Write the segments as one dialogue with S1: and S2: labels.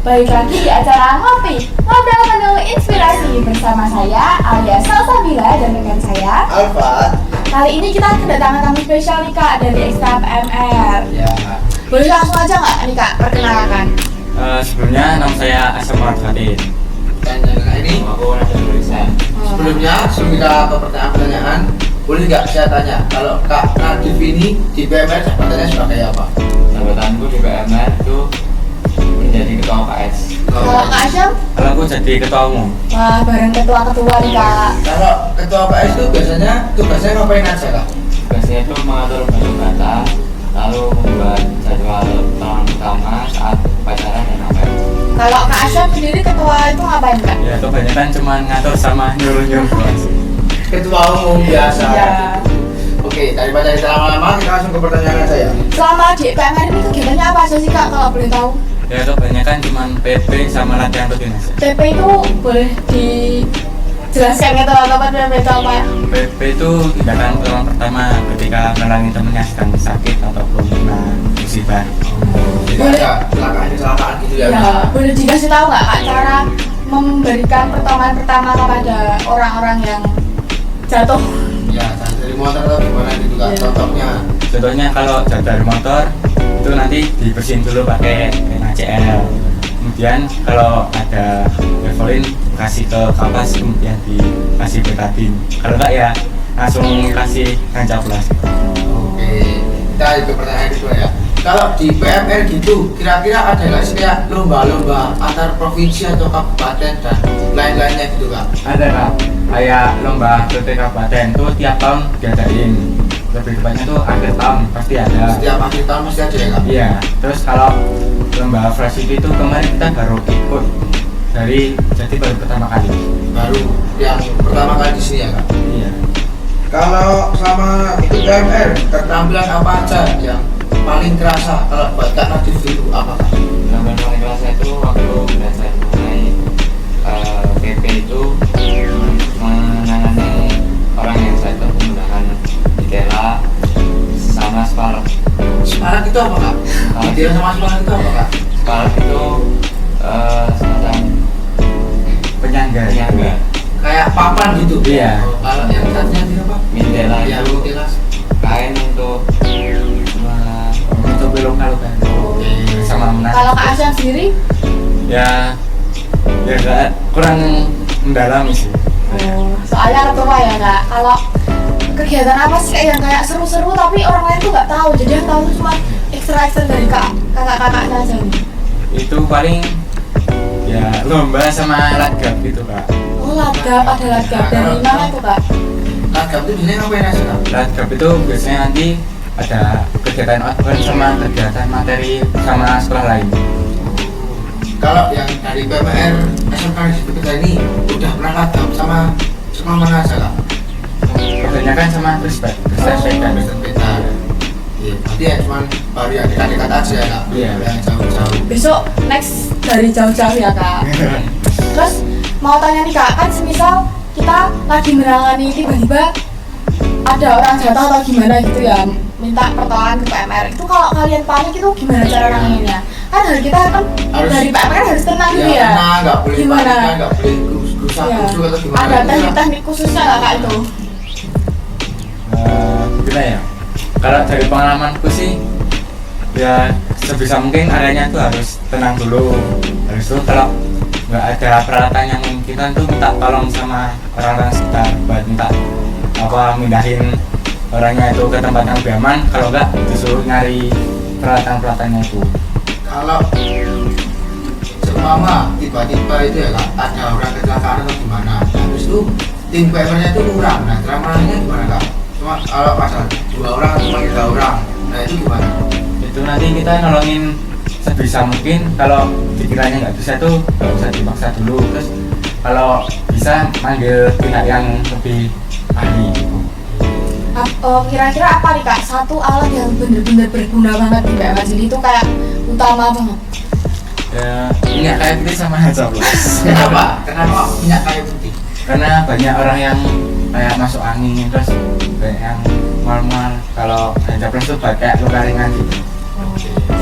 S1: balik lagi di acara Ngopi Ngobrol Penuh Inspirasi bersama saya alias Salsabila dan rekan saya
S2: Alfa.
S1: Kali ini kita kedatangan tamu spesial nih Kak dari Ekstra PMR.
S2: Ya.
S1: Boleh langsung aja nggak nih Kak perkenalkan?
S3: Sebelumnya nama saya Asam Fatin.
S2: Dan yang ini
S3: Aku Nadia Nurisa.
S2: sebelum kita ke pertanyaan-pertanyaan, boleh nggak saya tanya kalau Kak Nadif ini di PMR jabatannya sebagai apa?
S3: Jabatanku di PMR itu menjadi ketua KS.
S1: Kalau Kak Asyam?
S3: Kalau aku jadi ketua umum.
S1: Wah, bareng ketua-ketua nih Kak.
S2: Kalau ketua PS itu biasanya tugasnya ngapain aja Kak?
S3: Tugasnya itu mengatur batu-bata, lalu membuat jadwal tahun utama saat upacara dan apa.
S1: Kalau Kak Asyam sendiri ketua itu ngapain Kak?
S3: Ya kebanyakan cuma ngatur sama nyuruh-nyuruh.
S2: Ketua umum biasa.
S1: Iya.
S2: Oke, daripada kita lama-lama, kita langsung ke pertanyaan aja ya.
S1: Selama di PMR ini kegiatannya apa aja sih Kak kalau boleh tahu?
S3: Ya kebanyakan cuma PP sama latihan rutin aja.
S1: TP itu boleh dijelaskan ke teman-teman TP itu apa ya?
S3: PP itu tindakan pertolongan pertama ketika menolongi temannya sedang sakit ataupun kena musibah.
S2: Tidak
S1: Boleh.
S2: ada kecelakaan gitu ya.
S1: Ya, boleh dikasih tahu nggak Kak cara memberikan pertolongan pertama kepada orang-orang yang jatuh?
S2: Ya, dari motor atau gimana gitu Kak,
S1: Iya.
S2: contohnya.
S3: Contohnya kalau jatuh dari motor itu nanti dibersihin dulu pakai NaCl. Kemudian kalau ada levelin kasih ke kapas, kemudian dikasih betadine. Kalau enggak ya langsung kasih kancaplas.
S2: Oke, kita ke pertanyaan kedua ya. Kalau di PMR gitu, kira-kira ada nggak sih kayak lomba-lomba antar provinsi atau kabupaten dan lain-lainnya gitu Kak?
S3: Ada Kak, kayak lomba PT kabupaten tuh tiap tahun diadain. Lebih tepatnya tuh akhir tahun pasti ada.
S2: Setiap akhir tahun mesti ada ya Kak?
S3: Iya, terus kalau lomba Fresh itu kemarin kita baru ikut jadi baru pertama kali.
S2: Baru yang pertama kali di sini ya Kak?
S3: Iya.
S2: Kalau selama ikut PMR, keterampilan apa aja yang paling kerasa kalau buat Kak Nadif itu apa Kak?
S3: Gambar paling kerasa itu waktu belajar mengenai PP itu menangani orang yang jatuh menggunakan ditela sama spalak.
S2: Semarang itu apa Kak? Dia sama Semarang itu apa Kak?
S3: Spalak itu semacam
S2: Penyangga.
S3: penyangga.
S2: Kayak papan gitu?
S3: Iya.
S2: Oh, kalau yang satunya itu apa?
S3: Mitela
S2: Ya,
S3: itu
S2: jelas.
S3: kain untuk luka-luka sama menang.
S1: Kalau Kak Asyam sendiri?
S3: Ya enggak kurang mendalami sih.
S1: Oh, soalnya ketua ya Kak. Kalau kegiatan apa sih yang kayak seru-seru tapi orang lain tuh nggak tahu, jadi yang tahu tuh cuma ekstra dari kakak-kakaknya aja nih.
S3: Itu paling ya lomba sama lagap gitu Kak.
S1: Oh lagap, ada lagap dari mana tuh Kak?
S2: Lagap itu biasanya ngapain aja Kak?
S3: Lagap itu biasanya nanti ada kegiatan outbound sama kegiatan materi sama sekolah lain.
S2: Kalau yang dari PMR SMK di situ kita ini udah pernah lagap sama sekolah mana aja Kak?
S3: Kebanyakan sama Krisbet,
S2: Kita. Iya, berarti ya cuman baru yang dekat-dekat aja ya Kak?
S3: Iya.
S2: Yang jauh-jauh.
S1: Besok next dari jauh-jauh ya Kak. Terus mau tanya nih Kak, kan semisal kita lagi menangani tiba-tiba ada orang jatuh atau gimana gitu ya, minta pertolongan ke PMR. Itu kalau kalian panik itu gimana cara nanganinnya? Kan dari kita kan dari PMR harus tenang gitu ya.
S2: Tenang, nggak boleh
S1: Gimana?
S2: panik, nggak boleh
S1: Ya.
S2: gusah-gusuk atau gimana
S1: Ada
S2: gitu ya.
S1: teknik-teknik khususnya nggak Kak itu?
S3: Gimana ya? Kalau dari pengalamanku sih ya sebisa mungkin areanya tuh harus tenang dulu. Habis itu kalau nggak ada peralatan yang memungkinkan tuh minta tolong sama orang-orang sekitar buat minta mindahin orangnya itu ke tempat yang lebih aman. Kalau nggak disuruh nyari peralatan-peralatannya itu.
S2: Kalau seumpama tiba-tiba itu ya Kak, ada orang kecelakaan atau gimana, habis itu tim PMR-nya itu kurang. Nah, cara menangannya gimana Kak? Cuma kalau pasal 2 orang atau cuma 3 orang, nah itu gimana?
S3: Itu nanti kita nolongin sebisa mungkin. Kalau dikiranya nggak bisa tuh nggak usah dipaksa dulu. Terus kalau bisa manggil pihak yang lebih ahli gitu.
S1: Kira-kira apa nih Kak, satu alat yang bener-bener berguna banget di PMR jadi itu kayak utama banget?
S3: Ya, minyak kayu putih sama coklat.
S2: Kenapa? Kenapa minyak kayu putih?
S3: Karena banyak orang yang kayak masuk angin, terus banyak yang mal-mal. Kalau coklat tuh pakai luka ringan gitu.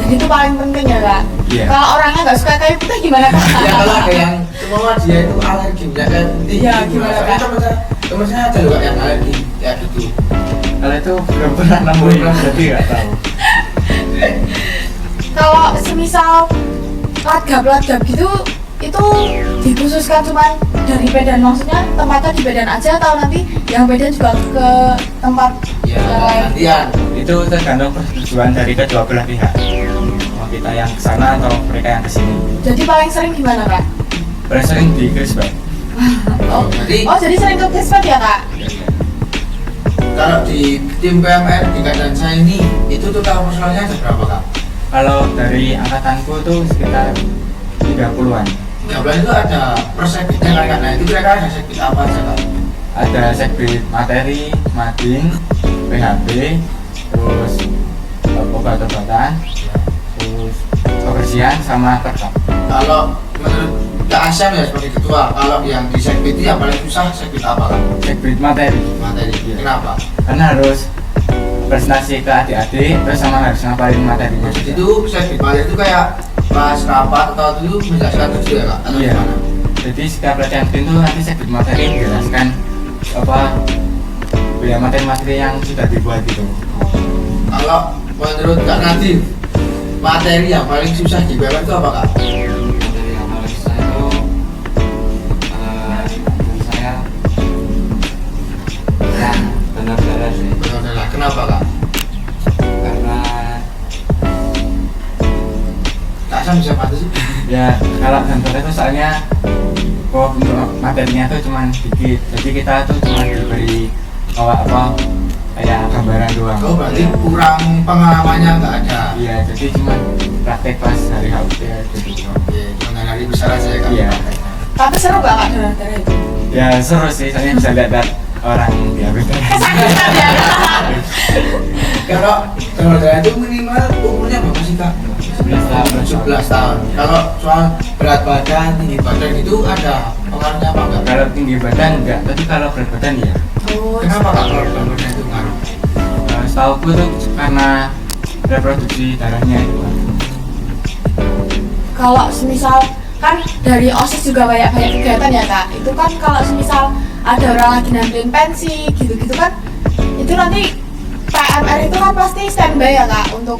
S1: jadi itu paling penting ya kak.
S3: Iya.
S1: Kalau orangnya nggak suka kayu putih gimana kak?
S2: Ya kalau ada yang semua dia itu alergi minyak kayu putih.
S1: Iya,
S2: itu
S1: gimana,
S2: Soalnya
S1: Kak?
S2: teman saya ada loh yang alergi ya gitu.
S3: Kalau itu belum pernah nemuin, jadi nggak tahu.
S1: Kalau semisal ladgab gitu itu dikhususkan cuman dari Medan, maksudnya tempatnya di Medan aja atau nanti yang Medan juga ke tempat
S2: Ya
S1: yang lain?
S2: gantian.
S3: Itu tergantung persetujuan dari kedua belah pihak. Mau kita yang kesana atau mereka yang kesini.
S1: Jadi paling sering gimana kak?
S3: Paling sering di Krisbak.
S1: Oh,
S2: Jadi
S1: oh jadi sering ke Kismet ya kak?
S2: kalau di tim PMR di keadaan saya ini itu total personalnya ada berapa kak?
S3: Kalau dari angkatanku tuh sekitar 30-an.
S2: 13 itu ada persekbitnya kan kak. Nah itu kira-kira ada sekbit apa aja kak?
S3: Ada sekbit materi, mading, PHB, terus obat-obatan, terus kebersihan sama kertas.
S2: Kalau menurut Kak Asyam ya sebagai ketua, kalau yang di sekbit itu yang paling susah sekbit apa kak?
S3: Sekbit materi,
S2: Materi. Kenapa?
S3: karena harus presentasi ke adik-adik, terus sama harus ngapalin materinya.
S2: Jadi itu sekbit materi itu kayak pas rapat atau itu menjelaskan itu ya kak? Atau
S3: Iya.
S2: gimana?
S3: Jadi setiap pelatihan itu nanti sekbit materi menjelaskan apa ya materi-materi yang sudah dibuat itu.
S2: Kalau menurut Kak Nadiem, materi yang paling susah di PMR itu apa kak?
S4: Dari yang paling susah itu menurut saya yang benar-benar sih,
S2: Benar-benar kenapa kak?
S4: karena
S2: Kak Asyam bisa bantu sih?
S3: Ya kalau kantor itu soalnya untuk materinya tuh cuma dikit, jadi kita tuh cuma diberi apa kayak gambaran doang.
S2: Oh berarti kurang pengalamannya nggak ada.
S3: Iya, jadi cuma praktek pas hari HUT gitu.
S2: Oke, cuma hari besar aja ya kak?
S3: Iya.
S1: Tapi seru gak kak darah itu?
S3: Ya seru sih, soalnya bisa lihat orang diabetes.
S1: Kesakitan ya kak?
S2: Kalau darah itu minimal umurnya berapa sih kak?
S3: 11 tahun.
S2: 11 tahun. Kalau soal berat badan, tinggi badan itu ada pengaruhnya apa enggak?
S3: Kalau tinggi badan enggak, tapi kalau berat badan ya.
S1: Oh,
S2: Kenapa kak kalau berat badan itu ngaruh?
S3: Setauku tuh karena reproduksi darahnya itu.
S1: kalau semisal kan dari OSIS juga banyak kegiatan ya kak. Itu kan kalau semisal ada orang lagi ngambilin pensi gitu-gitu kan, itu nanti PMR itu kan pasti standby ya kak untuk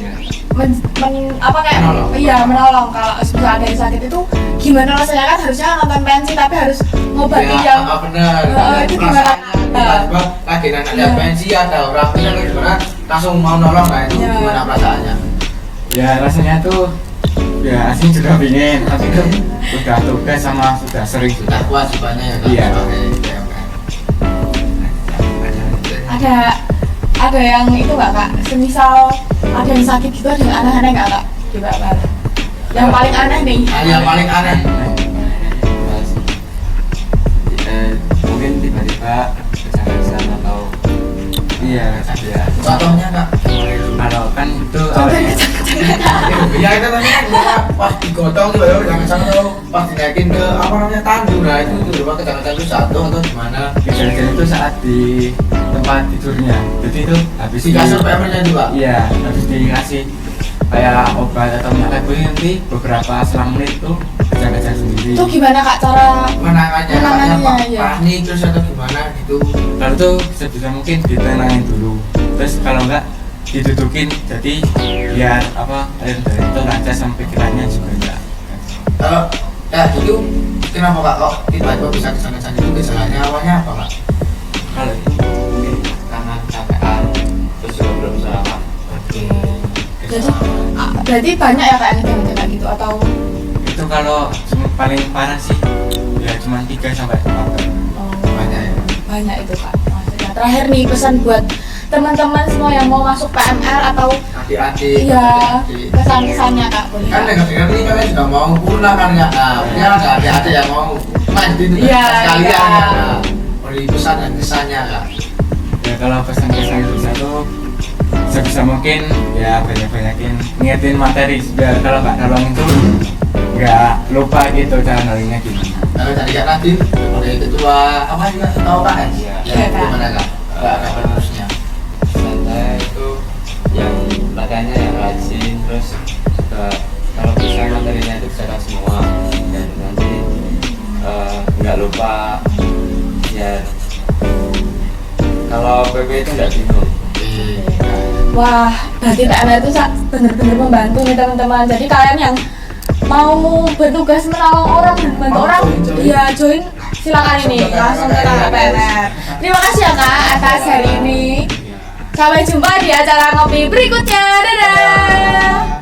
S1: apa kayak
S2: Menolong.
S1: iya menolong. Kalau semisal ada yang sakit itu gimana rasanya kan harusnya nonton pensi tapi harus ngobatin yang
S2: benar.
S1: itu gimana?
S2: Tiba-tiba lagi anaknya pensi ada orang benar gimana langsung mau nolong, nah itu
S1: Ya.
S2: gimana perasaannya?
S3: Ya rasanya tuh ya asing juga pingin, tapi tuh udah tugas sama sudah sering
S2: Sudah
S3: sudah.
S2: kewajibannya ya kak?
S3: Iya.
S2: Sebagai PMR.
S1: ada yang itu nggak kak? Semisal ada yang sakit gitu, ada yang aneh-aneh nggak kak di PMR? Yang paling aneh nih.
S2: Yang paling aneh
S4: pas, mungkin tiba-tiba kejang-kejang atau
S3: Iya,
S4: ya
S2: contohnya kak?
S3: kalau kan itu
S1: Contohnya kejang-kejang.
S2: Ya itu tadi kan gimana pas digotong tiba tiba jangan atau pas dinaikin ke apa namanya tandu, nah itu tiba-tiba kejang-kejang itu jatuh atau gimana?
S3: kejadian itu saat di tempat tidurnya. Jadi itu habis
S2: Di kasur PMR-nya juga?
S3: Iya, habis dikasih kayak obat atau minyak kayu putih nanti beberapa selang menit itu kejang-kejang sendiri.
S1: Itu gimana kak cara
S2: Menangannya
S1: Menangannya,
S2: apa?
S1: iya.
S2: Panik terus atau gimana gitu?
S3: Lalu tuh sebisa mungkin ditenangin dulu. Terus kalau enggak didudukin, jadi biar apa air dari itu lancar sampai pikirannya juga enggak.
S2: Kalau kayak gitu kenapa kak kok tiba-tiba bisa kejang-kejang itu gejalanya awalnya apa kak?
S4: kalau itu mungkin karena kecapean terus juga belum sarapan.
S1: jadi berarti banyak ya kak yang kejang-kejang gitu atau
S3: Itu kalau cuma paling parah sih ya cuma 3 sampai 4
S2: Banyak ya?
S1: banyak itu kak maksudnya. Terakhir nih pesan buat teman-teman semua yang mau masuk PMR atau
S2: Adik-adik,
S1: iya
S2: adik-adik.
S1: kesan-kesannya kak boleh
S2: Kan
S1: kak?
S2: dengar-dengar ini kalian juga mau purna kan ya? Nah, ini kan ada adik-adik yang mau lanjutin itu
S1: Iya,
S2: sekalian
S1: iya.
S2: ya. Nah, beri pesan dan kesannya kak.
S3: Ya kalau pesan-pesan bisa tuh sebisa mungkin ya banyak-banyakin ngingetin materi biar kalau nggak nolong itu nggak lupa gitu cara nolongnya gimana.
S2: Kalau dari Kak Nadiem sebagai ketua apa juga tahu kan?
S4: Iya.
S1: Iya, Kak.
S2: Gimana kak? Kak penerusnya.
S4: Dan saya itu yang latihannya yang rajin, terus juga kalau bisa materinya itu bisa tahu semua, dan nanti nggak lupa biar kalau PP itu nggak bingung.
S1: Wah, berarti PMR itu bener-bener membantu nih teman-teman. Jadi kalian yang mau bertugas menolong orang dan membantu orang, ya join silakan ini langsung ke kakak PMR. Terima kasih ya kak atas hari ini. Sampai jumpa di acara ngopi berikutnya. Dadah.